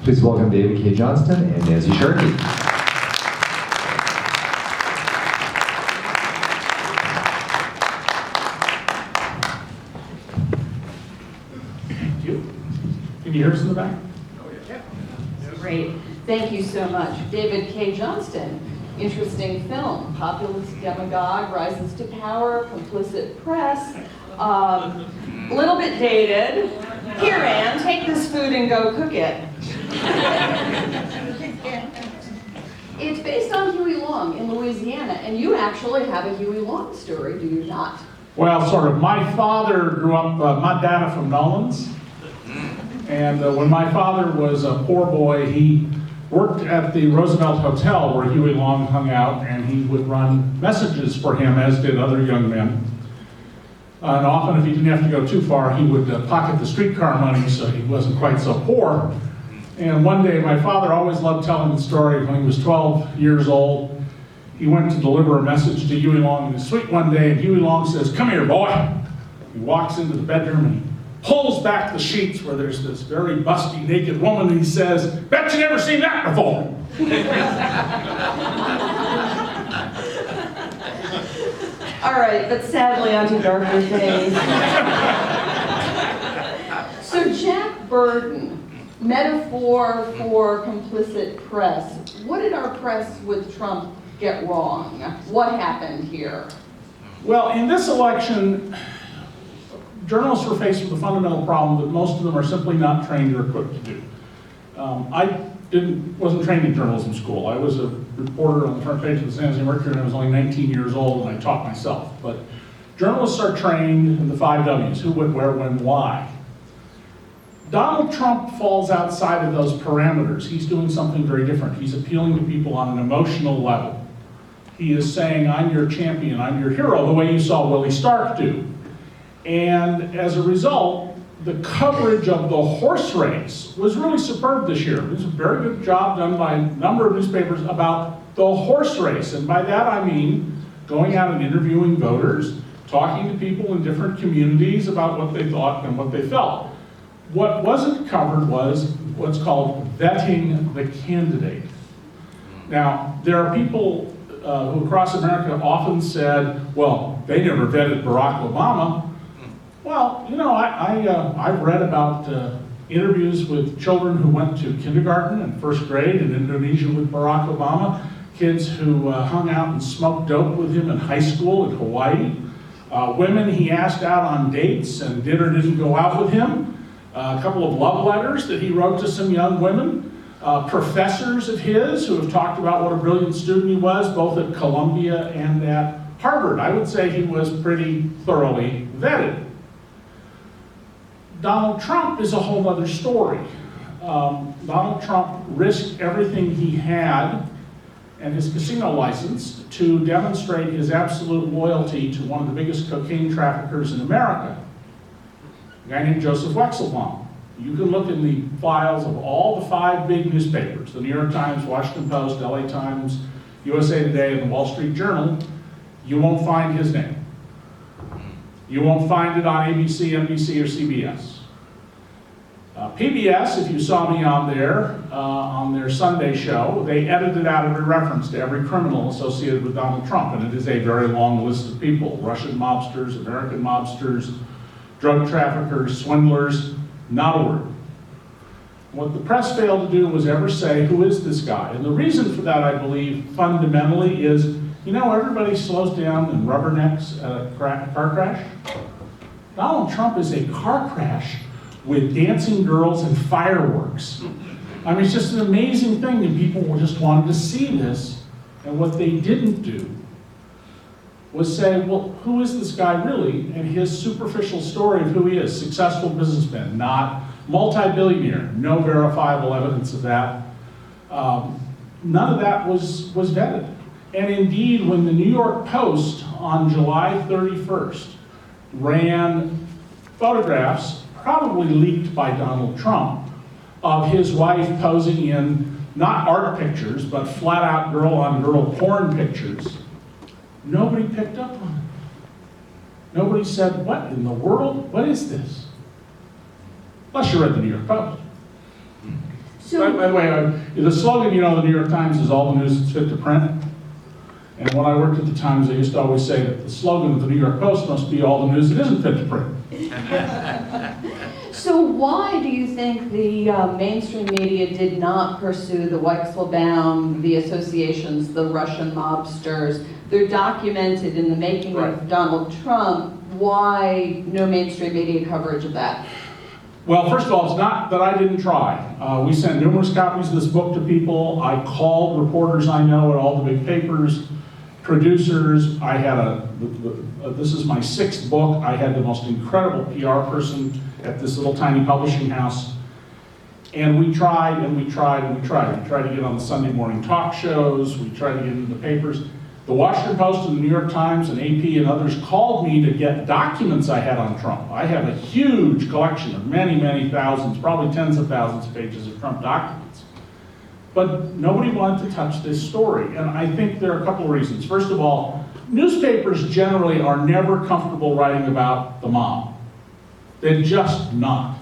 Please welcome David Cay Johnston and Nancy Sharkey. Thank you. Can you hear us in the back? Great. Thank you so much. David Cay Johnston, interesting film. Populist demagogue rises to power, complicit press. Little bit dated. Here, Ann, take this food and go cook it. It's based on Huey Long in Louisiana, and you actually have a Huey Long story, do you not? Well, sort of. My father grew up, my dad from Nolans. And when my father was a poor boy, he worked at the Roosevelt Hotel where Huey Long hung out, and he would run messages for him, as did other young men. And often, if he didn't have to go too far, he would pocket the streetcar money so he wasn't quite so poor. And one day, my father always loved telling the story. When he was 12 years old, he went to deliver a message to Huey Long in his suite one day, and Huey Long says, "Come here, boy." He walks into the bedroom and he pulls back the sheets where there's this very busty, naked woman, and he says, "Bet you never seen that before." All right, but sadly onto darker things. So Jack Burden, metaphor for complicit press. What did our press with Trump get wrong? What happened here? Well, in this election, journalists were faced with a fundamental problem that most of them are simply not trained or equipped to do. I wasn't trained in journalism school. I was a reporter on the front page of the San Jose Mercury when I was only 19 years old, and I taught myself. But journalists are trained in the 5 W's: who, what, where, when, why. Donald Trump falls outside of those parameters. He's doing something very different. He's appealing to people on an emotional level. He is saying, "I'm your champion, I'm your hero," the way you saw Willie Stark do. And as a result, the coverage of the horse race was really superb this year. It was a very good job done by a number of newspapers about the horse race. And by that I mean going out and interviewing voters, talking to people in different communities about what they thought and what they felt. What wasn't covered was what's called vetting the candidate. Now, there are people who across America often said, "Well, they never vetted Barack Obama." Well, you know, I've read about interviews with children who went to kindergarten and first grade in Indonesia with Barack Obama, kids who hung out and smoked dope with him in high school in Hawaii, women he asked out on dates and did or didn't go out with him, a couple of love letters that he wrote to some young women, professors of his who have talked about what a brilliant student he was, both at Columbia and at Harvard. I would say he was pretty thoroughly vetted. Donald Trump is a whole other story. Donald Trump risked everything he had and his casino license to demonstrate his absolute loyalty to one of the biggest cocaine traffickers in America, a guy named Joseph Wexelbaum. You can look in the files of all the 5 big newspapers, the New York Times, Washington Post, LA Times, USA Today, and the Wall Street Journal. You won't find his name. You won't find it on ABC, NBC, or CBS. PBS, if you saw me on their Sunday show, they edited out every reference to every criminal associated with Donald Trump, and it is a very long list of people: Russian mobsters, American mobsters, drug traffickers, swindlers, not a word. What the press failed to do was ever say, who is this guy? And the reason for that, I believe, fundamentally is, you know, everybody slows down and rubbernecks at a car crash. Donald Trump is a car crash with dancing girls and fireworks. I mean, it's just an amazing thing, and people just wanted to see this. And what they didn't do was say, well, who is this guy really? And his superficial story of who he is: successful businessman, not multi-billionaire, no verifiable evidence of that. None of that was vetted. And indeed, when the New York Post on July 31st ran photographs, probably leaked by Donald Trump, of his wife posing in not art pictures, but flat-out girl-on-girl porn pictures, nobody picked up on it. Nobody said, what in the world? What is this? Unless you read the New York Post. By the way, the slogan, you know, the New York Times is all the news that's fit to print. And when I worked at the Times, I used to always say that the slogan of the New York Post must be all the news that isn't fit to print. So why do you think the mainstream media did not pursue the Weichselbaum, the associations, the Russian mobsters? They're documented in the making of Donald Trump. Why no mainstream media coverage of that? Well, first of all, it's not that I didn't try. We sent numerous copies of this book to people. I called reporters I know at all the big papers, producers. I had this is my 6th book. I had the most incredible PR person at this little tiny publishing house. And we tried and we tried and we tried. We tried to get on the Sunday morning talk shows. We tried to get into the papers. The Washington Post and the New York Times and AP and others called me to get documents I had on Trump. I have a huge collection of many, many thousands, probably tens of thousands of pages of Trump documents. But nobody wanted to touch this story. And I think there are a couple of reasons. First of all, newspapers generally are never comfortable writing about the mob. They're just not.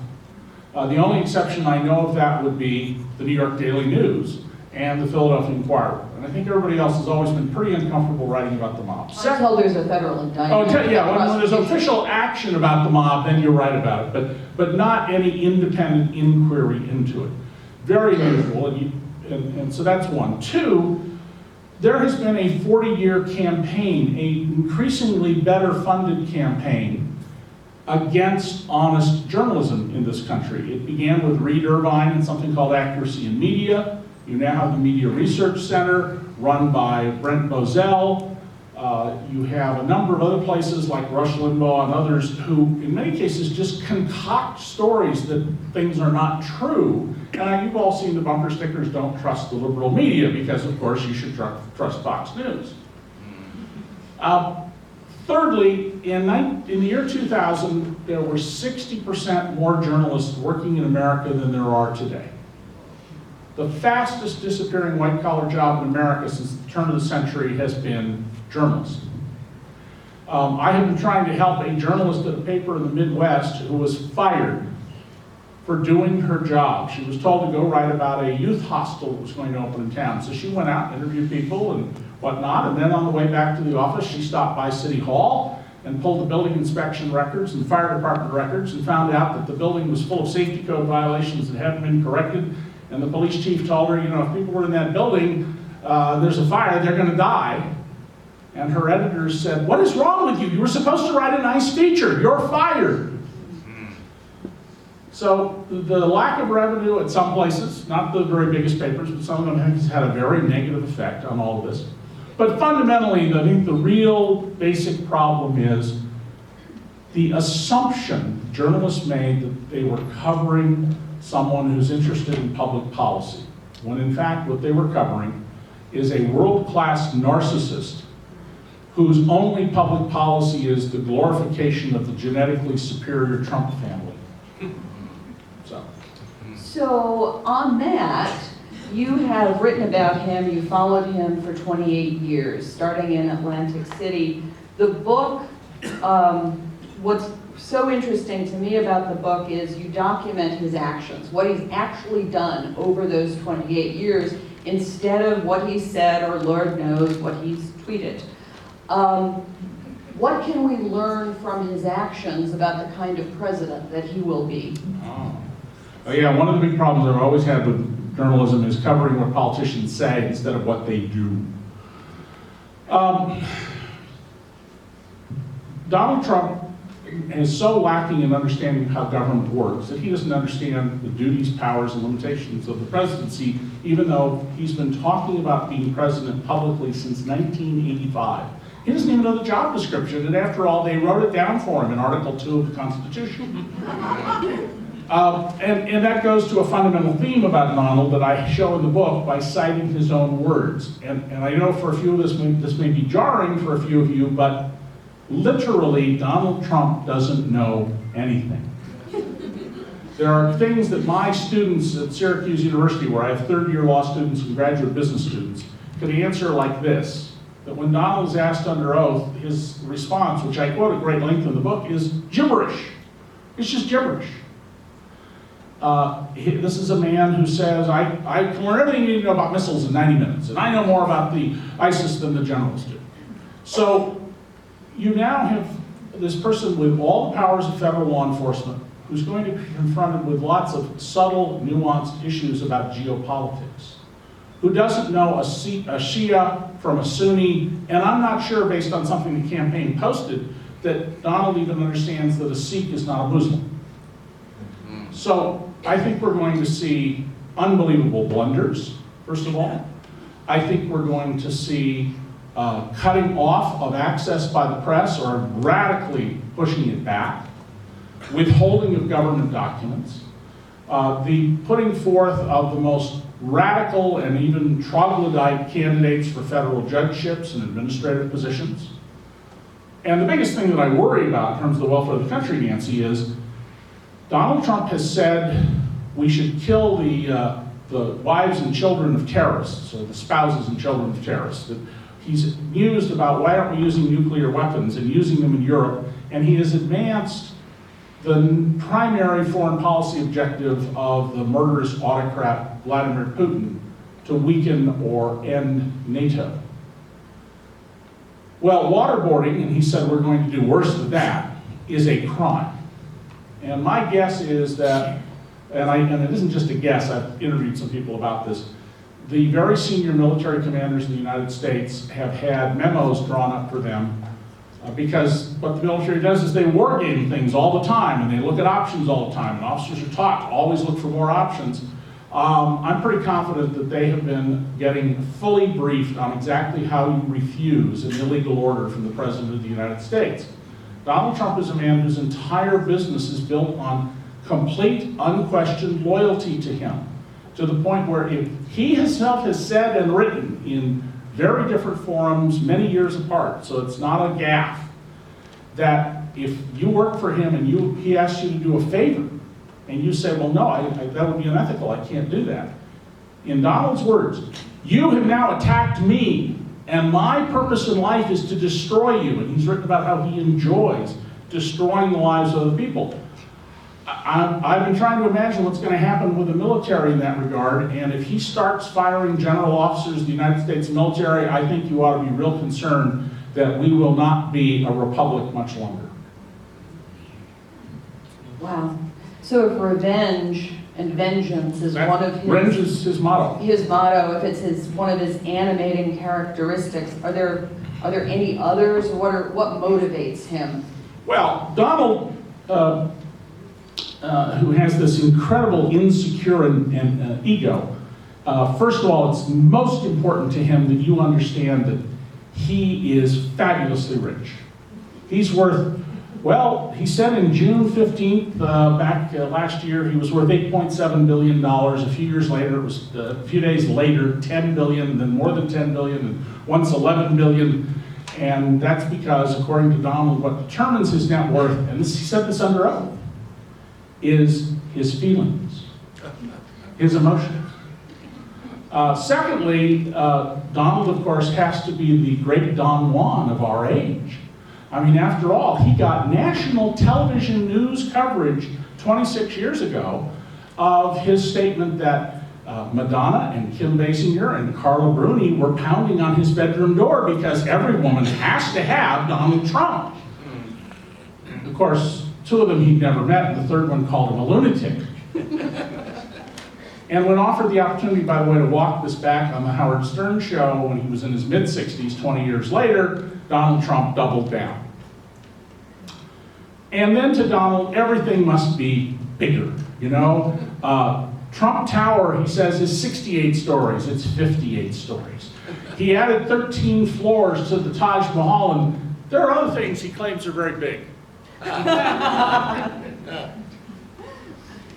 The only exception I know of that would be the New York Daily News and the Philadelphia Inquirer. And I think everybody else has always been pretty uncomfortable writing about the mob. Until there's a federal indictment. When there's official action about the mob, then you're right about it. But not any independent inquiry into it. Very unusual, and so that's one. 2, there has been a 40-year campaign, an increasingly better funded campaign against honest journalism in this country. It began with Reed Irvine and something called Accuracy in Media. You now have the Media Research Center run by Brent Bozell. You have a number of other places like Rush Limbaugh and others who, in many cases, just concoct stories that things are not true. And you've all seen the bumper stickers, "Don't trust the liberal media," because, of course, you should trust Fox News. Thirdly, in the year 2000, there were 60% more journalists working in America than there are today. The fastest disappearing white-collar job in America since the turn of the century has been journalism. I have been trying to help a journalist at a paper in the Midwest who was fired for doing her job. She was told to go write about a youth hostel that was going to open in town. So she went out and interviewed people and whatnot, and then on the way back to the office, she stopped by City Hall and pulled the building inspection records and fire department records and found out that the building was full of safety code violations that hadn't been corrected. And the police chief told her, you know, if people were in that building, there's a fire, they're going to die. And her editors said, "What is wrong with you? You were supposed to write a nice feature. You're fired." So the lack of revenue at some places, not the very biggest papers, but some of them has had a very negative effect on all of this. But fundamentally, I think the real basic problem is the assumption journalists made that they were covering someone who's interested in public policy, when in fact what they were covering is a world-class narcissist whose only public policy is the glorification of the genetically superior Trump family. So on that, you have written about him, you followed him for 28 years, starting in Atlantic City. The book, what's so interesting to me about the book is you document his actions, what he's actually done over those 28 years, instead of what he said or Lord knows what he's tweeted. What can we learn from his actions about the kind of president that he will be? Oh yeah, one of the big problems I've always had with journalism is covering what politicians say instead of what they do. Donald Trump is so lacking in understanding how government works that he doesn't understand the duties, powers, and limitations of the presidency, even though he's been talking about being president publicly since 1985. He doesn't even know the job description, and after all, they wrote it down for him in Article 2 of the Constitution. And that goes to a fundamental theme about Donald that I show in the book by citing his own words. And I know for a few of us, this may be jarring for a few of you, but literally, Donald Trump doesn't know anything. There are things that my students at Syracuse University, where I have third-year law students and graduate business students, could answer like this. That when Donald is asked under oath, his response, which I quote at great length in the book, is gibberish. It's just gibberish. This is a man who says, I can learn everything you need to know about missiles in 90 minutes, and I know more about the ISIS than the generals do. So you now have this person with all the powers of federal law enforcement who's going to be confronted with lots of subtle, nuanced issues about geopolitics, who doesn't know a Shia from a Sunni, and I'm not sure, based on something the campaign posted, that Donald even understands that a Sikh is not a Muslim. So I think we're going to see unbelievable blunders, first of all. I think we're going to see cutting off of access by the press or radically pushing it back, withholding of government documents, the putting forth of the most radical and even troglodyte candidates for federal judgeships and administrative positions. And the biggest thing that I worry about in terms of the welfare of the country, Nancy, is Donald Trump has said we should kill the wives and children of terrorists, or the spouses and children of terrorists. That he's mused about why aren't we using nuclear weapons and using them in Europe, and he has advanced the primary foreign policy objective of the murderous autocrat Vladimir Putin to weaken or end NATO. Well, waterboarding, and he said we're going to do worse than that, is a crime. And my guess is that, and it isn't just a guess, I've interviewed some people about this, the very senior military commanders in the United States have had memos drawn up for them because what the military does is they war game things all the time, and they look at options all the time, and officers are taught to always look for more options. I'm pretty confident that they have been getting fully briefed on exactly how you refuse an illegal order from the President of the United States. Donald Trump is a man whose entire business is built on complete, unquestioned loyalty to him, to the point where if he himself has said and written in very different forums, many years apart, so it's not a gaffe, that if you work for him and he asks you to do a favor, and you say, well, no, that would be unethical, I can't do that. In Donald's words, you have now attacked me, and my purpose in life is to destroy you. And he's written about how he enjoys destroying the lives of other people. I've been trying to imagine what's going to happen with the military in that regard, and if he starts firing general officers of the United States military, I think you ought to be real concerned that we will not be a republic much longer. Wow. So if revenge and vengeance is one of his... Revenge is his motto. His motto, if it's one of his animating characteristics, are there any others? What motivates him? Well, Donald, who has this incredible insecure and ego, first of all, it's most important to him that you understand that he is fabulously rich. He's worth, well, he said in June 15th, back last year, he was worth $8.7 billion. A few years later, it was a few days later, 10 billion, and then more than 10 billion, and once 11 billion. And that's because, according to Donald, what determines his net worth, and he said this under oath, is his feelings, his emotions. Secondly, Donald, of course, has to be the great Don Juan of our age. I mean, after all, he got national television news coverage 26 years ago of his statement that Madonna and Kim Basinger and Carla Bruni were pounding on his bedroom door because every woman has to have Donald Trump. Of course, two of them he'd never met, and the third one called him a lunatic. And when offered the opportunity, by the way, to walk this back on the Howard Stern show when he was in his mid-60s, 20 years later, Donald Trump doubled down. And then to Donald, everything must be bigger, you know? Trump Tower, he says, is 68 stories. It's 58 stories. He added 13 floors to the Taj Mahal, and there are other things he claims are very big.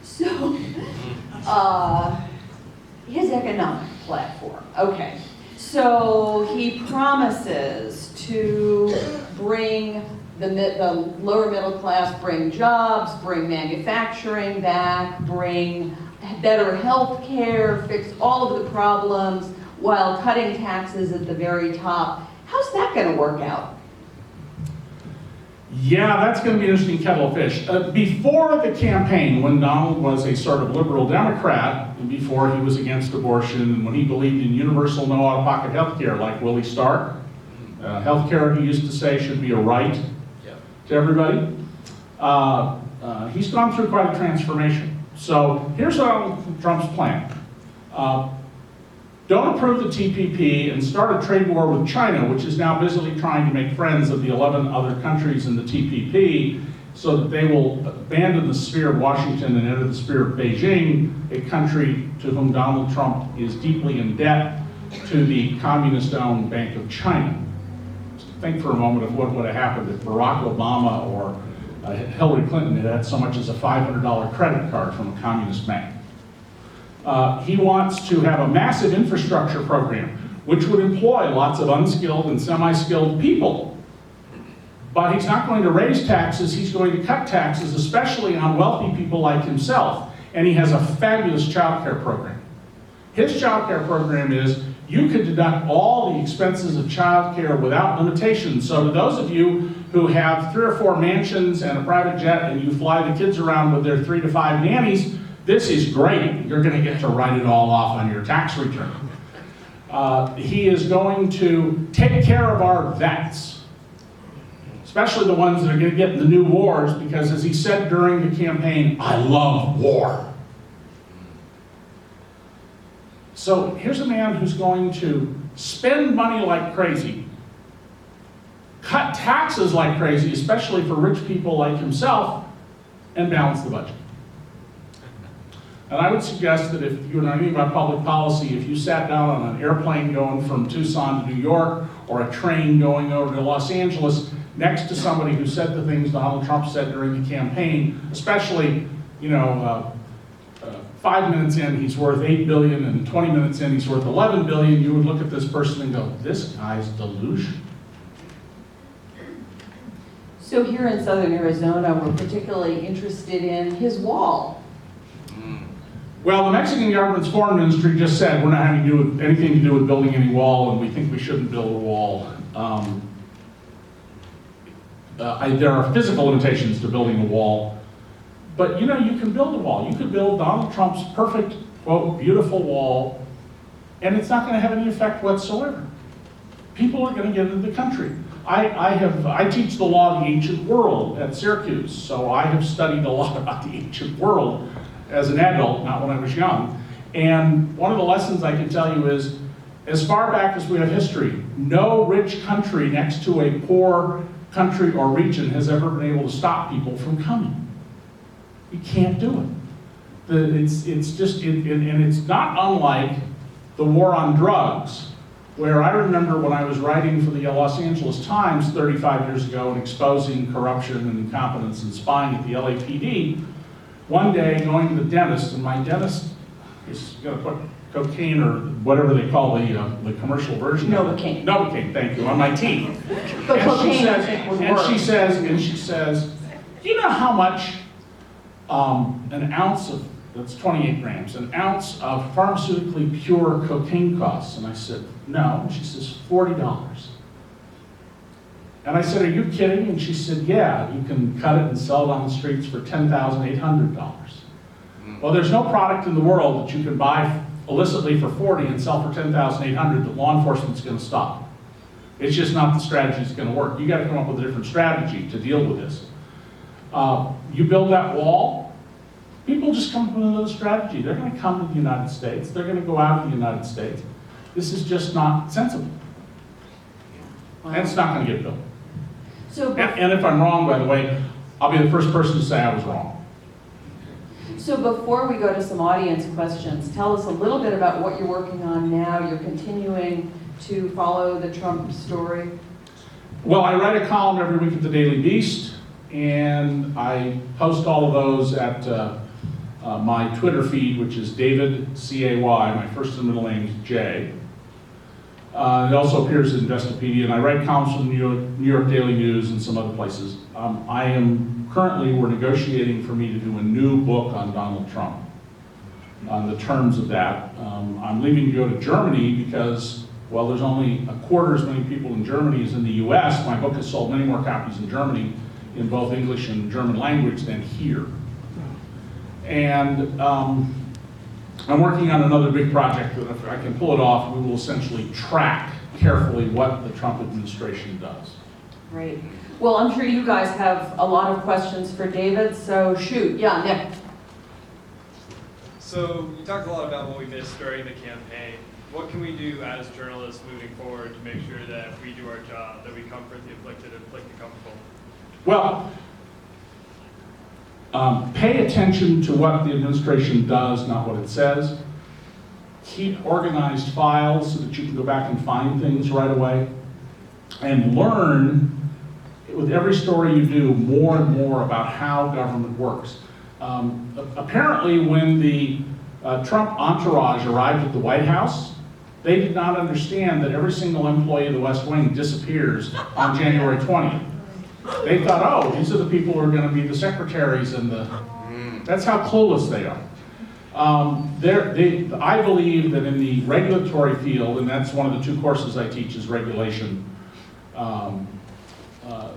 So, his economic platform. Okay. So he promises to bring the lower middle class, bring jobs, bring manufacturing back, bring better health care, fix all of the problems while cutting taxes at the very top. How's that going to work out? Yeah, that's going to be an interesting kettle of fish. Before the campaign, when Donald was a sort of liberal Democrat, and before he was against abortion, and when he believed in universal no out-of-pocket health care, like Willie Stark, health care, he used to say, should be a right to everybody. He's gone through quite a transformation. So here's Donald Trump's plan. Don't approve the TPP and start a trade war with China, which is now busily trying to make friends of the 11 other countries in the TPP so that they will abandon the sphere of Washington and enter the sphere of Beijing, a country to whom Donald Trump is deeply in debt to the communist-owned Bank of China. Think for a moment of what would have happened if Barack Obama or Hillary Clinton had so much as a $500 credit card from a communist bank. He wants to have a massive infrastructure program, which would employ lots of unskilled and semi-skilled people. But he's not going to raise taxes, he's going to cut taxes, especially on wealthy people like himself. And he has a fabulous child care program. His child care program is, you could deduct all the expenses of child care without limitation. So to those of you who have 3 or 4 mansions and a private jet and you fly the kids around with their 3 to 5 nannies, this is great. You're going to get to write it all off on your tax return. He is going to take care of our vets, especially the ones that are going to get in the new wars, because as he said during the campaign, I love war. So here's a man who's going to spend money like crazy, cut taxes like crazy, especially for rich people like himself, and balance the budget. And I would suggest that if you know anything about public policy, if you sat down on an airplane going from Tucson to New York, or a train going over to Los Angeles, next to somebody who said the things Donald Trump said during the campaign, especially, 5 minutes in, he's worth $8 billion, and 20 minutes in, he's worth $11 billion, you would look at this person and go, this guy's delusional. So here in southern Arizona, we're particularly interested in his wall. Well, the Mexican government's foreign ministry just said we're not having anything to do with building any wall, and we think we shouldn't build a wall. There are physical limitations to building a wall, but you can build a wall. You could build Donald Trump's perfect, quote, beautiful wall, and it's not going to have any effect whatsoever. People are going to get into the country. I teach the law of the ancient world at Syracuse, so I have studied a lot about the ancient world as an adult, not when I was young. And one of the lessons I can tell you is, as far back as we have history, no rich country next to a poor country or region has ever been able to stop people from coming. You can't do it. And it's not unlike the war on drugs, where I remember when I was writing for the Los Angeles Times 35 years ago and exposing corruption and incompetence and spying at the LAPD, one day going to the dentist, and my dentist is going to put cocaine or whatever they call the commercial version Novocaine. Novocaine, thank you, on my teeth. But And cocaine, she says, I think, would and work. she says, do you know how much an ounce of, that's 28 grams, an ounce of pharmaceutically pure cocaine costs? And I said, no. And she says, $40. And I said, are you kidding? And she said, yeah, you can cut it and sell it on the streets for $10,800. Well, there's no product in the world that you can buy illicitly for $40 and sell for $10,800 that law enforcement's going to stop. It's just not the strategy that's going to work. You got to come up with a different strategy to deal with this. You build that wall, people just come up with another strategy. They're going to come to the United States. They're going to go out of the United States. This is just not sensible. Wow. And it's not going to get built. So, And if I'm wrong, by the way, I'll be the first person to say I was wrong. so before we go to some audience questions, tell us a little bit about what you're working on now. You're continuing to follow the Trump story. Well, I write a column every week at the Daily Beast, and I post all of those at my Twitter feed, which is David Cay. My first and middle name is J. It also appears in Investigative, and I write columns for the New York Daily News and some other places. We're negotiating for me to do a new book on Donald Trump, on the terms of that. I'm leaving to go to Germany because, well, there's only a quarter as many people in Germany as in the US. My book has sold many more copies in Germany in both English and German language than here. And I'm working on another big project that if I can pull it off, we will essentially track carefully what the Trump administration does. Great. Well, I'm sure you guys have a lot of questions for David, so shoot. Yeah, Nick. So you talked a lot about what we missed during the campaign. What can we do as journalists moving forward to make sure that we do our job, that we comfort the afflicted and afflict the comfortable? Well, pay attention to what the administration does, not what it says. Keep organized files so that you can go back and find things right away. And learn, with every story you do, more and more about how government works. Apparently, when the Trump entourage arrived at the White House, they did not understand that every single employee of the West Wing disappears on January 20th. They thought, oh, these are the people who are going to be the secretaries and that's how clueless they are. I believe that in the regulatory field, and that's one of the two courses I teach is regulation,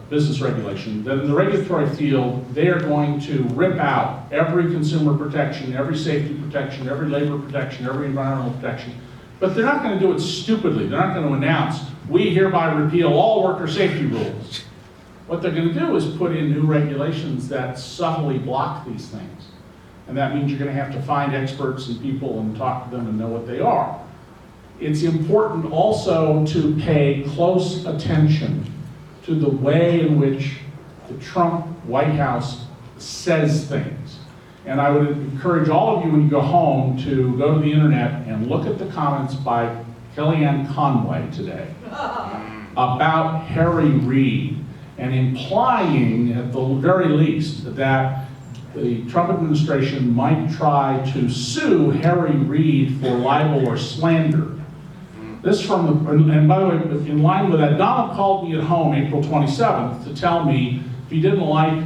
business regulation, that in the regulatory field, they are going to rip out every consumer protection, every safety protection, every labor protection, every environmental protection. But they're not going to do it stupidly. They're not going to announce, we hereby repeal all worker safety rules. What they're going to do is put in new regulations that subtly block these things. And that means you're going to have to find experts and people and talk to them and know what they are. It's important also to pay close attention to the way in which the Trump White House says things. And I would encourage all of you when you go home to go to the internet and look at the comments by Kellyanne Conway today about Harry Reid, and implying at the very least that the Trump administration might try to sue Harry Reid for libel or slander. This from the, and by the way, in line with that, Donald called me at home April 27th to tell me if he didn't like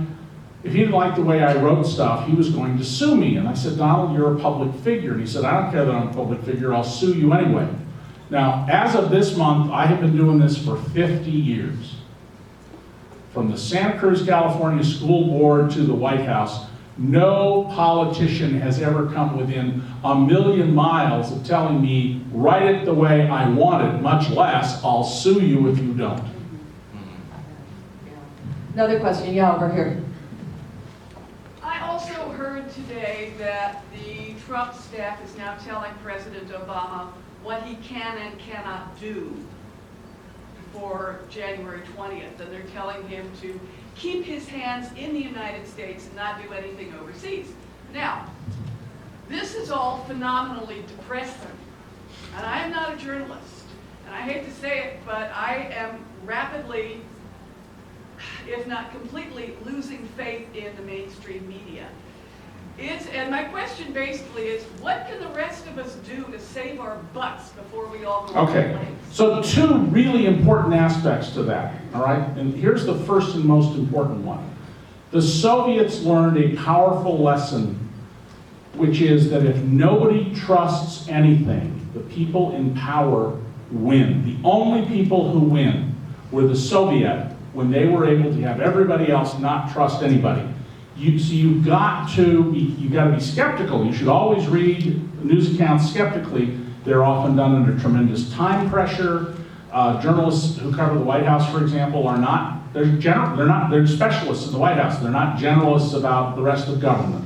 the way I wrote stuff, he was going to sue me. And I said, Donald, you're a public figure. And he said, I don't care that I'm a public figure, I'll sue you anyway. Now, as of this month, I have been doing this for 50 years. From the Santa Cruz, California School Board to the White House, no politician has ever come within a million miles of telling me, write it the way I want it, much less, I'll sue you if you don't. Another question, yeah, over here. I also heard today that the Trump staff is now telling President Obama what he can and cannot do for January 20th, and they're telling him to keep his hands in the United States and not do anything overseas. Now, this is all phenomenally depressing, and I am not a journalist, and I hate to say it, but I am rapidly, if not completely, losing faith in the mainstream media. And my question basically is, what can the rest of us do to save our butts before we all go Okay, to flames? so two really important aspects to that, all right? And here's the first and most important one. The Soviets learned a powerful lesson, which is that if nobody trusts anything, the people in power win. The only people who win were the Soviet when they were able to have everybody else not trust anybody. So you've got to be skeptical. You should always read news accounts skeptically. They're often done under tremendous time pressure. Journalists who cover the White House, for example, are not, they're specialists in the White House. They're not generalists about the rest of government.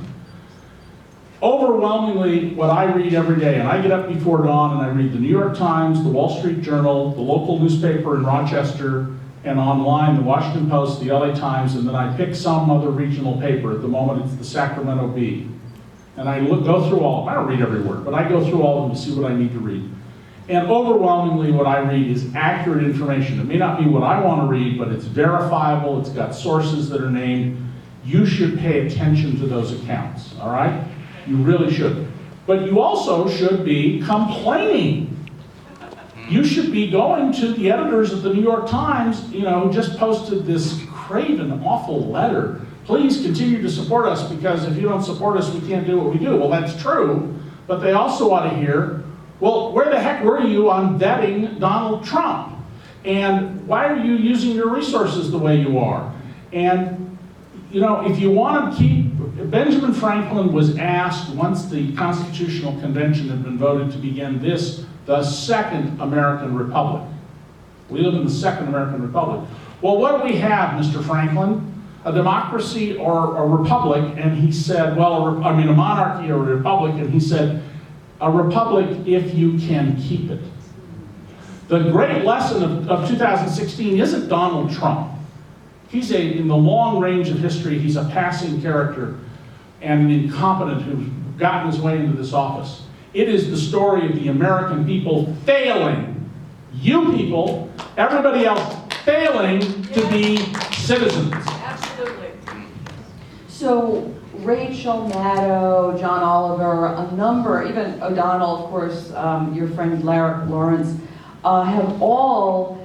Overwhelmingly, what I read every day, and I get up before dawn and I read the New York Times, the Wall Street Journal, the local newspaper in Rochester, and online, the Washington Post, the LA Times, and then I pick some other regional paper. At the moment, it's the Sacramento Bee. And I go through all of them. I don't read every word, but I go through all of them to see what I need to read. And overwhelmingly, what I read is accurate information. It may not be what I want to read, but it's verifiable, it's got sources that are named. You should pay attention to those accounts, all right? You really should. But you also should be complaining. You should be going to the editors of the New York Times, who just posted this craven, awful letter. Please continue to support us, because if you don't support us, we can't do what we do. Well, that's true, but they also ought to hear, well, where the heck were you on vetting Donald Trump? And why are you using your resources the way you are? And you know, if you want to keep, Benjamin Franklin was asked once the Constitutional Convention had been voted to begin this, the second American Republic. We live in the second American Republic. Well, what do we have, Mr. Franklin? A democracy or a republic? And he said, well, a monarchy or a republic? And he said, a republic if you can keep it. The great lesson of 2016 isn't Donald Trump. He's in the long range of history, he's a passing character and an incompetent who's gotten his way into this office. It is the story of the American people failing, you people, everybody else failing to be citizens. Absolutely. So Rachel Maddow, John Oliver, a number, even O'Donnell, of course, your friend Lawrence, have all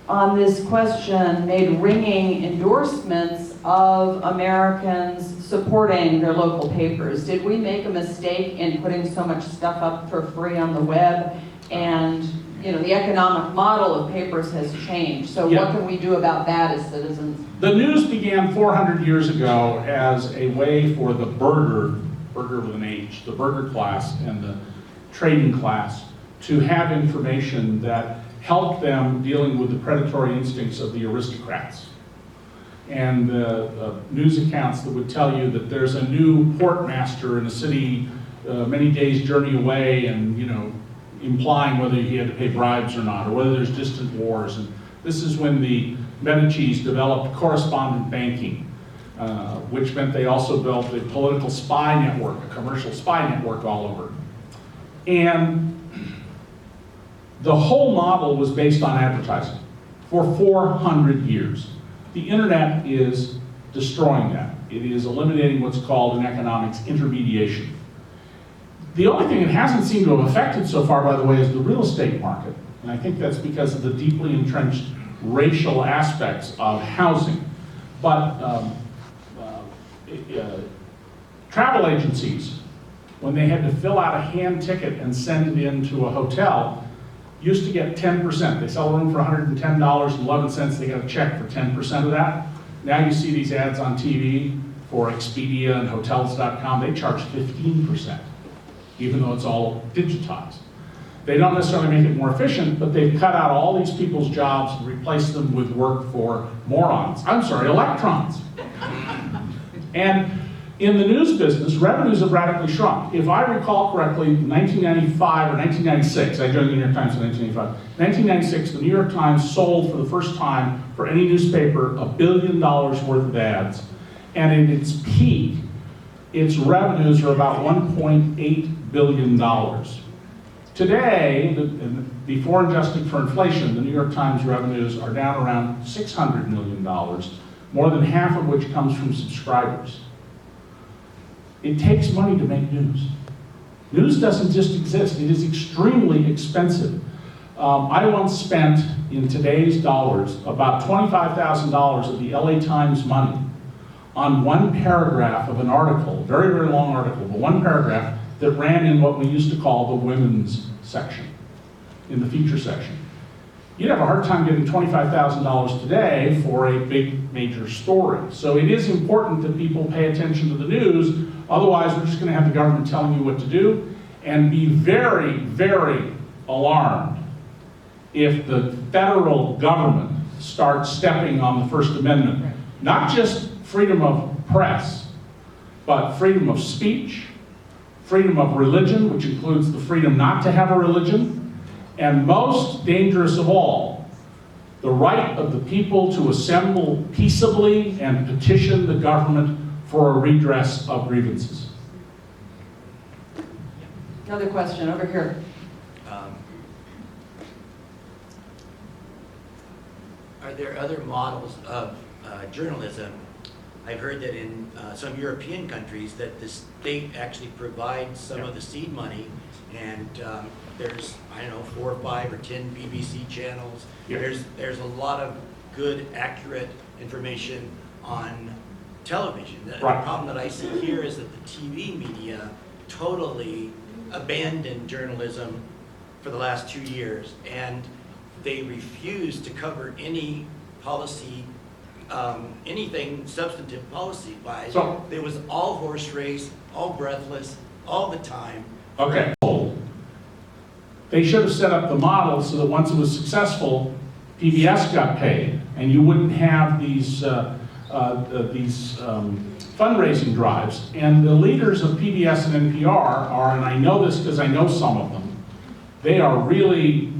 on this question made ringing endorsements of Americans supporting their local papers. Did we make a mistake in putting so much stuff up for free on the web? And you know, the economic model of papers has changed. So Yeah. what can we do about that as citizens? The news began 400 years ago as a way for the burgher with an H, the burgher class and the trading class to have information that helped them dealing with the predatory instincts of the aristocrats. And news accounts that would tell you that there's a new portmaster in a city many days' journey away, and you know, implying whether he had to pay bribes or not, or whether there's distant wars. And this is when the Medicis developed correspondent banking, which meant they also built a political spy network, a commercial spy network all over. And the whole model was based on advertising for 400 years. The internet is destroying that. It is eliminating what's called in economics intermediation. The only thing it hasn't seemed to have affected so far, by the way, is the real estate market. And I think that's because of the deeply entrenched racial aspects of housing. But travel agencies, when they had to fill out a hand ticket and send it in to a hotel, used to get 10%. They sell a room for $110.11. They got a check for 10% of that. Now you see these ads on TV for Expedia and Hotels.com. They charge 15%, even though it's all digitized. They don't necessarily make it more efficient, but they've cut out all these people's jobs and replaced them with work for morons. I'm sorry, electrons. And in the news business, revenues have radically shrunk. If I recall correctly, 1995 or 1996, I joined the New York Times in 1985. 1996, the New York Times sold for the first time for any newspaper $1 billion worth of ads. And in its peak, its revenues are about $1.8 billion. Today, before adjusted for inflation, the New York Times revenues are down around $600 million, more than half of which comes from subscribers. It takes money to make news. News doesn't just exist, it is extremely expensive. I once spent, in today's dollars, about $25,000 of the LA Times money on one paragraph of an article, very, very long article, but one paragraph that ran in what we used to call the women's section, in the feature section. You'd have a hard time getting $25,000 today for a big major story. So it is important that people pay attention to the news, otherwise we're just going to have the government telling you what to do, and be very, very alarmed if the federal government starts stepping on the First Amendment. Not just freedom of press, but freedom of speech, freedom of religion, which includes the freedom not to have a religion, and most dangerous of all, the right of the people to assemble peaceably and petition the government for a redress of grievances. Another question over here. Are there other models of journalism? I've heard that in some European countries that the state actually provides some of the seed money, and there's, I don't know, 4 or 5 or 10 BBC channels. Yeah. There's a lot of good, accurate information on television. The Right. problem that I see here is that the TV media totally abandoned journalism for the last 2 years, and they refuse to cover any policy anything substantive policy-wise. So- It was all horse race, all breathless, all the time. Okay. They should have set up the model so that once it was successful, PBS got paid, and you wouldn't have these fundraising drives. And the leaders of PBS and NPR are, and I know this because I know some of them, they are really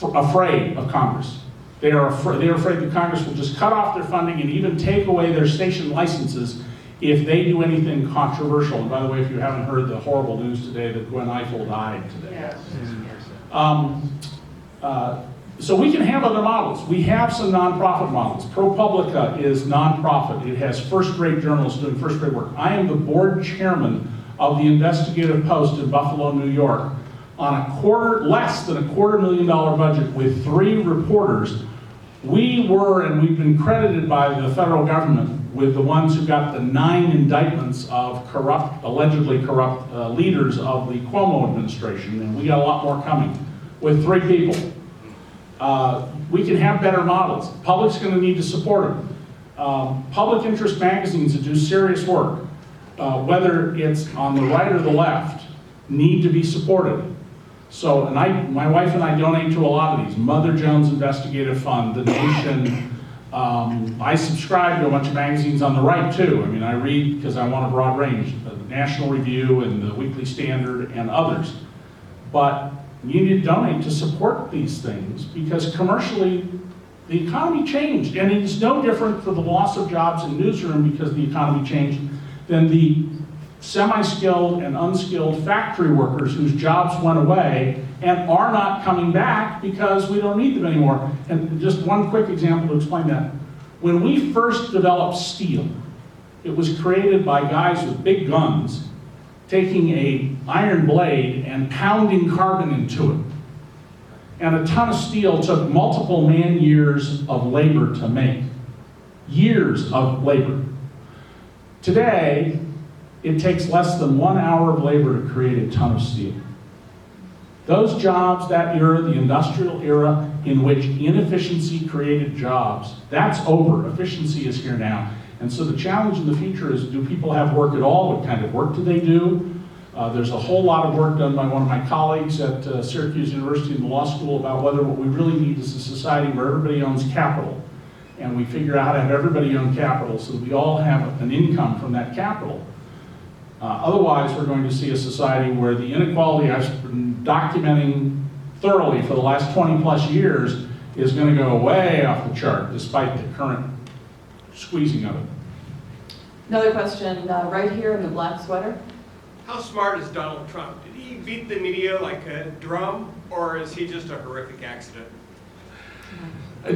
afraid of Congress. They're afraid that Congress will just cut off their funding and even take away their station licenses if they do anything controversial. And by the way, if you haven't heard the horrible news today that Gwen Ifill died today. So we can have other models. We have some nonprofit models. ProPublica is nonprofit. It has first-rate journalists doing first-rate work. I am the board chairman of the Investigative Post in Buffalo, New York, on less than a $250,000 budget with 3 reporters. We were, and we've been credited by the federal government with the ones who got the 9 indictments of allegedly corrupt leaders of the Cuomo administration, and we got a lot more coming, with 3 people. We can have better models. Public's going to need to support them. Public interest magazines that do serious work, whether it's on the right or the left, need to be supported. So, and my wife and I donate to a lot of these. Mother Jones Investigative Fund, The Nation. I subscribe to a bunch of magazines on the right too. I mean, I read because I want a broad range. The National Review and the Weekly Standard and others. But you need to donate to support these things because commercially, the economy changed. And it's no different for the loss of jobs in newsroom because the economy changed than the semi-skilled and unskilled factory workers whose jobs went away and are not coming back because we don't need them anymore. And just one quick example to explain that. When we first developed steel, it was created by guys with big guns taking an iron blade and pounding carbon into it. And a ton of steel took multiple man-years of labor to make. Years of labor. Today, it takes less than 1 hour of labor to create a ton of steel. Those jobs, that era, the industrial era, in which inefficiency created jobs, that's over. Efficiency is here now. And so the challenge in the future is, do people have work at all? What kind of work do they do? There's a whole lot of work done by one of my colleagues at Syracuse University in the law school about whether what we really need is a society where everybody owns capital. And we figure out how to have everybody own capital so that we all have an income from that capital. Otherwise, we're going to see a society where the inequality I've been documenting thoroughly for the last 20 plus years is going to go way off the chart, despite the current squeezing of it. Another question right here in the black sweater. How smart is Donald Trump? Did he beat the media like a drum, or is he just a horrific accident?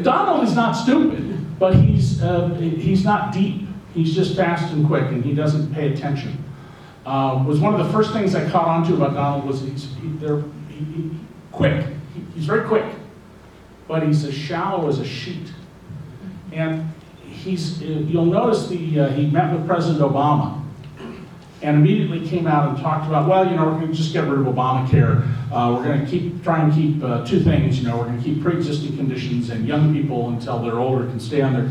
Donald is not stupid, but he's not deep. He's just fast and quick, and he doesn't pay attention. Was one of the first things I caught on to about Donald was he's quick. He's very quick, but he's as shallow as a sheet. And you'll notice he met with President Obama and immediately came out and talked about, well, we're going to just get rid of Obamacare. We're going to try and keep 2 things. We're going to keep pre-existing conditions and young people until they're older can stay on their.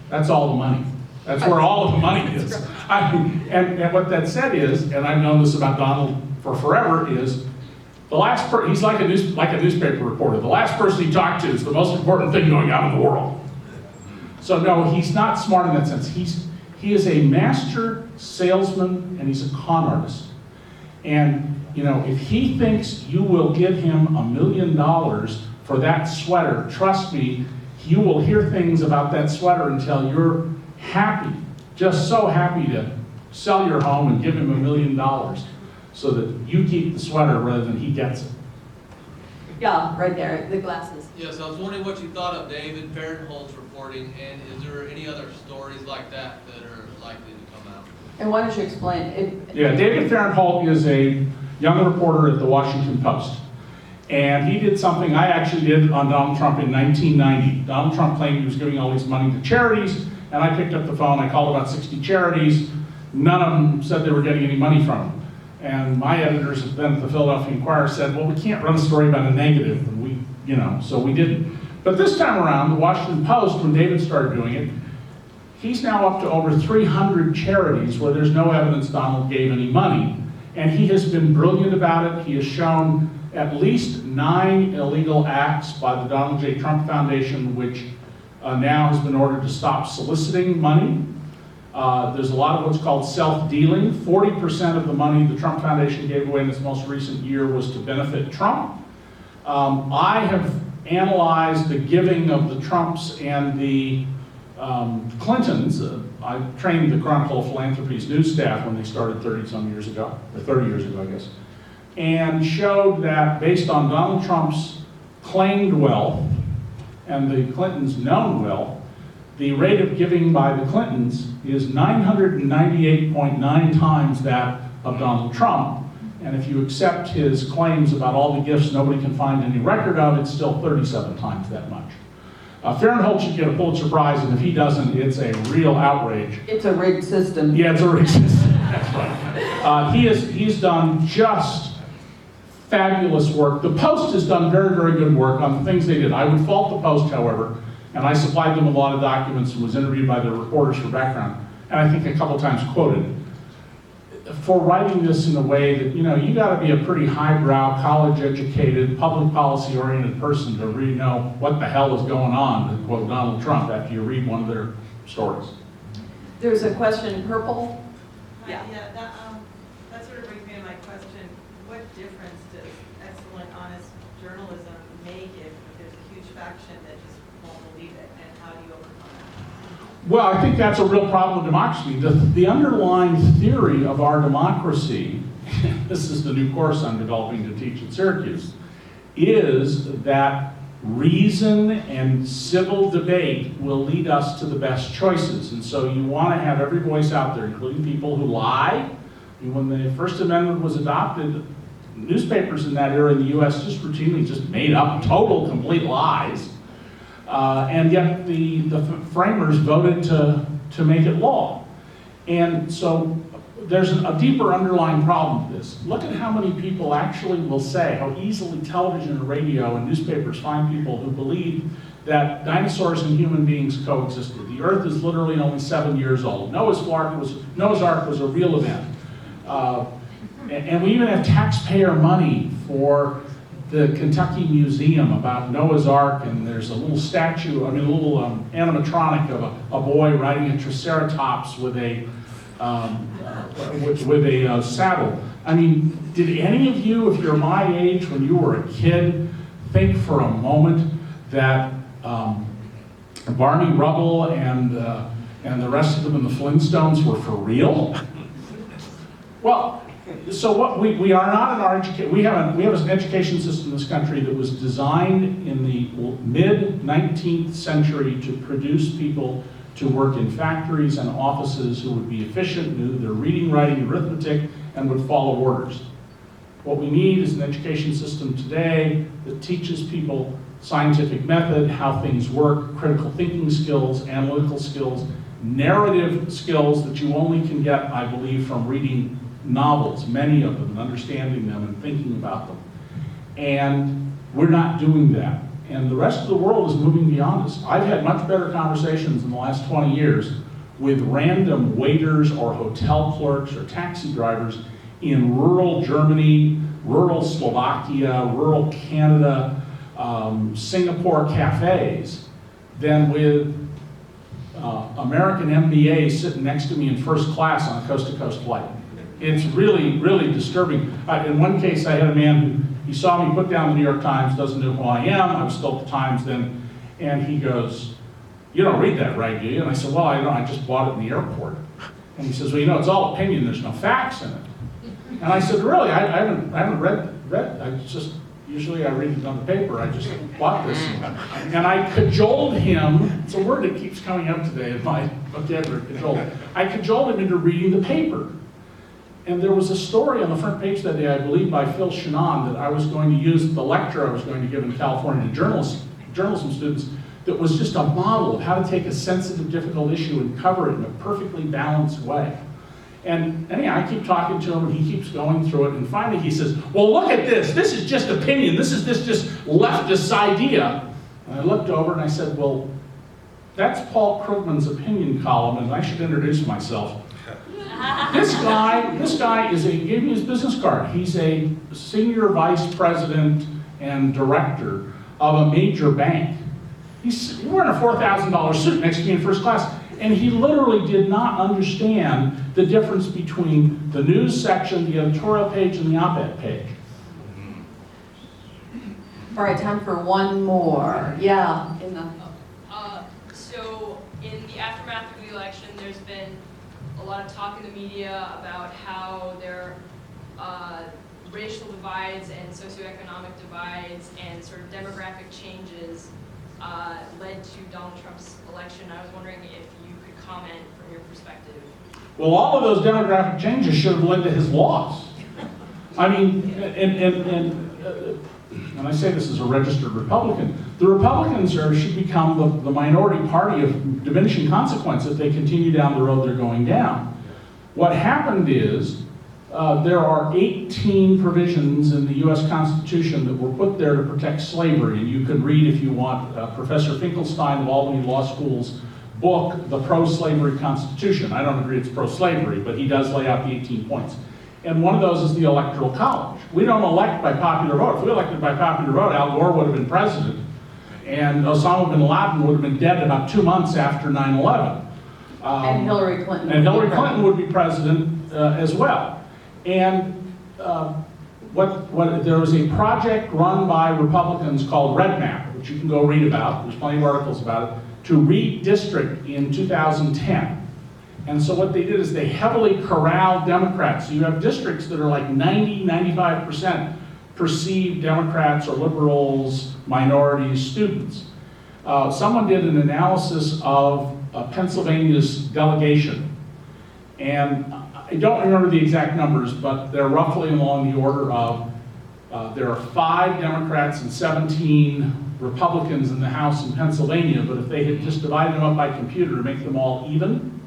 That's all the money. That's where all of the money is. And what that said is, and I've known this about Donald for forever, is the last he's like a newspaper reporter. The last person he talked to is the most important thing going on in the world. So no, he's not smart in that sense. He is a master salesman and he's a con artist. And if he thinks you will give him $1 million for that sweater, trust me, you will hear things about that sweater until you're happy, just so happy to sell your home and give him $1 million so that you keep the sweater rather than he gets it. Yeah, right there, the glasses. Yes, I was wondering what you thought of David Fairholtz's reporting, and is there any other stories like that that are likely to come out? And why don't you explain it? Yeah, David Fairholtz is a young reporter at the Washington Post. And he did something I actually did on Donald Trump in 1990. Donald Trump claimed he was giving all this money to charities, and I picked up the phone, I called about 60 charities. None of them said they were getting any money from him. And my editors then at the Philadelphia Inquirer said, well, we can't run a story about a negative, and so we didn't. But this time around, the Washington Post, when David started doing it, He's now up to over 300 charities where there's no evidence Donald gave any money. And he has been brilliant about it. He has shown at least 9 illegal acts by the Donald J. Trump Foundation, which now has been ordered to stop soliciting money. There's a lot of what's called self-dealing. 40% of the money the Trump Foundation gave away in its most recent year was to benefit Trump. I have analyzed the giving of the Trumps and the Clintons. I trained the Chronicle of Philanthropy's news staff when they started 30-some years ago, or 30 years ago, I guess, and showed that based on Donald Trump's claimed wealth and the Clintons' known wealth, the rate of giving by the Clintons is 998.9 times that of Donald Trump. And if you accept his claims about all the gifts nobody can find any record of, it's still 37 times that much. Fahrenholtz should get a Pulitzer-Prize, and if he doesn't, it's a real outrage. It's a rigged system. Yeah, it's a rigged system. That's right. He's done just fabulous work. The Post has done very, very good work on the things they did. I would fault the Post, however, and I supplied them a lot of documents and was interviewed by the reporters for background, and I think a couple times quoted, for writing this in a way that, you know, you gotta be a pretty highbrow, college-educated, public policy-oriented person to really know what the hell is going on, to quote Donald Trump, after you read one of their stories. There's a question in purple. Yeah, that sort of brings me to my question. What difference does excellent, honest journalism make if there's a huge faction that just won't believe it, and how do you overcome that? Well, I think that's a real problem with democracy. The underlying theory of our democracy, this is the new course I'm developing to teach at Syracuse, is that reason and civil debate will lead us to the best choices. And so you want to have every voice out there, including people who lie. When the First Amendment was adopted, newspapers in that era in the US just routinely just made up total, complete lies. And yet the framers voted to make it law. And so there's a deeper underlying problem to this. Look at how many people actually will say, how easily television and radio and newspapers find people who believe that dinosaurs and human beings coexisted. The Earth is literally only 7 years old. Noah's Ark was a real event. And we even have taxpayer money for the Kentucky Museum about Noah's Ark, and there's a little statue, a little animatronic of a boy riding a triceratops with a saddle. I mean, did any of you, if you're my age, when you were a kid, think for a moment that Barney Rubble and the rest of them in the Flintstones were for real? Well, so what we are not in our education. We have an education system in this country that was designed in the mid-19th century to produce people to work in factories and offices who would be efficient, knew their reading, writing, arithmetic, and would follow orders. What we need is an education system today that teaches people scientific method, how things work, critical thinking skills, analytical skills, narrative skills that you only can get, I believe, from reading novels, many of them, and understanding them and thinking about them. And we're not doing that. And the rest of the world is moving beyond us. I've had much better conversations in the last 20 years with random waiters or hotel clerks or taxi drivers in rural Germany, rural Slovakia, rural Canada, Singapore cafes than with American MBAs sitting next to me in first class on a coast-to-coast flight. It's really, really disturbing. In one case, I had a man who, he saw me put down the New York Times, doesn't know who I am. I was still at the Times then, and he goes, "You don't read that, right, do you?" And I said, "Well, I don't. I just bought it in the airport." And he says, "Well, you know, it's all opinion. There's no facts in it." And I said, "Really? I haven't read. I just usually I read it on the paper. I just bought this." And I cajoled him. It's a word that keeps coming up today in my vocabulary. Cajole. I cajoled him into reading the paper. And there was a story on the front page that day, I believe, by Phil Shannon that I was going to use, the lecture I was going to give in California to journalism students, that was just a model of how to take a sensitive, difficult issue and cover it in a perfectly balanced way. And anyhow, I keep talking to him, and he keeps going through it, and finally he says, "Well, look at this. This is just opinion. This just leftist idea." And I looked over and I said, "Well, That's Paul Krugman's opinion column, and I should introduce myself. This guy gave me his business card. He's a senior vice president and director of a major bank. He's wearing a $4,000 suit next to me in first class, and he literally did not understand the difference between the news section, the editorial page, and the op-ed page. All right, time for one more. Yeah, in the... So in the aftermath of the election, there's been a lot of talk in the media about how there are racial divides and socioeconomic divides and sort of demographic changes led to Donald Trump's election. I was wondering if you could comment from your perspective. Well, all of those demographic changes should have led to his loss. I mean, and I say this as a registered Republican, the Republicans should become the minority party of diminishing consequence if they continue down the road they're going down. What happened is there are 18 provisions in the U.S. Constitution that were put there to protect slavery, and you can read, if you want, Professor Finkelstein of Albany Law School's book, The Pro-Slavery Constitution. I don't agree it's pro-slavery, but he does lay out the 18 points. And one of those is the Electoral College. We don't elect by popular vote. If we elected by popular vote, Al Gore would have been president, and Osama bin Laden would have been dead about 2 months after 9/11. And Hillary Clinton. And Hillary Clinton would be president as well. And there was a project run by Republicans called Red Map, which you can go read about. There's plenty of articles about it, to redistrict in 2010. And so what they did is they heavily corralled Democrats. So you have districts that are like 95% perceived Democrats or liberals, minorities, students. Someone did an analysis of Pennsylvania's delegation. And I don't remember the exact numbers, but they're roughly along the order of there are 5 Democrats and 17 Republicans in the House in Pennsylvania, but if they had just divided them up by computer to make them all even,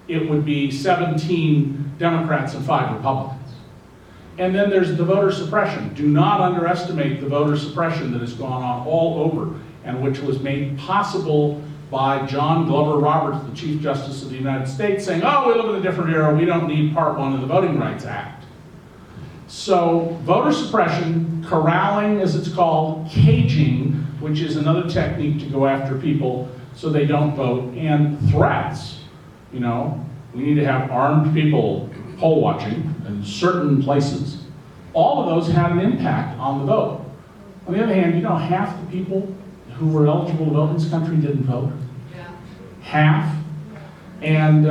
it would be 17 Democrats and 5 Republicans. And then there's the voter suppression. Do not underestimate the voter suppression that has gone on all over, and which was made possible by John Glover Roberts, the Chief Justice of the United States, saying, oh, we live in a different era, we don't need Part 1 of the Voting Rights Act. So voter suppression, corralling as it's called, caging, which is another technique to go after people so they don't vote, and threats. You know, we need to have armed people poll watching in certain places. All of those had an impact on the vote. On the other hand, you know, half the people who were eligible to vote in this country didn't vote. Yeah. Half. And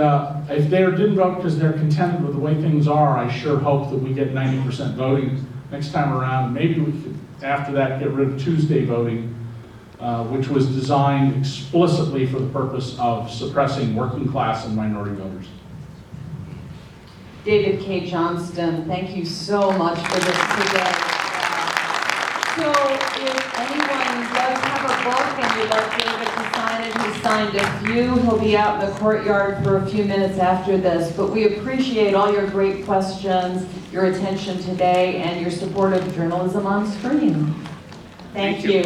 if they didn't vote because they're contented with the way things are, I sure hope that we get 90% voting next time around. Maybe we could, after that, get rid of Tuesday voting, which was designed explicitly for the purpose of suppressing working class and minority voters. David Cay Johnston, thank you so much for this today. So if anyone does have a book and you'd like David to sign it, he signed a few. He'll be out in the courtyard for a few minutes after this. But we appreciate all your great questions, your attention today, and your support of journalism on screen. Thank you.